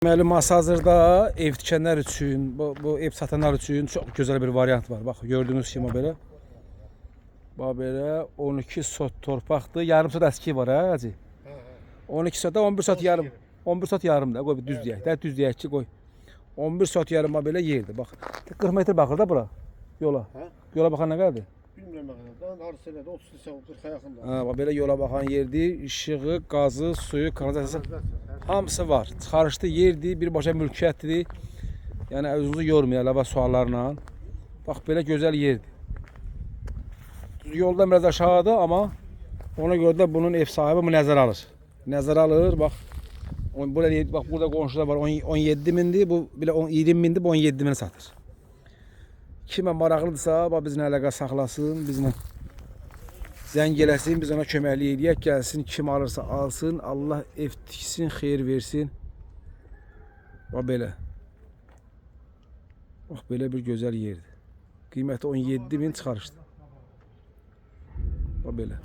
Deməli, masa-hazırda ev tikənlər üçün, bu ev satanlar üçün çox gözəl bir variant var. Bax, gördüyünüz kimi belə. Bax belə 12 sot torpaqdır. Yarım sot əski var, hə, hacı? 12 sota 11 sot yarım. 11 sot yarım da, qoy düz deyək. Də düz deyək ki, qoy. 11 sot yarım belə yerdir. Bax, 40 metr baxır da bura. Yola. Yola baxan nə qədərdir? Bilmirəm nə qədər. Hardasa elədi 30-40-a yaxındır. Ha, bax belə yola baxan yerdir. İşığı, qazı, suyu, kanalizasiyası hamısı var. Çıxarışlı yerdir, birbaşa mülkiyyətdir. Yəni özünüzü yormayın əlavə suallarla. Bax belə gözəl yerdir. Yoldan biraz aşağıdır, amma ona görə də bunun ev sahibi bunu nəzərə alır. Nəzərə alır, bax. Bax burada qonşular var 17 mindir, bu belə 20 mindir, bu 17 min satır. Kimə maraqlıdırsa, bax bizlə əlaqə saxlasın, bizlə zəng eləsin, biz ona köməklik eləyək, gəlsin, kim alırsa alsın, Allah ev tiksin, xeyir versin. Bax belə. Bax belə bir gözəl yerdir. Qiyməti 17 min çıxarışdır. Bax belə.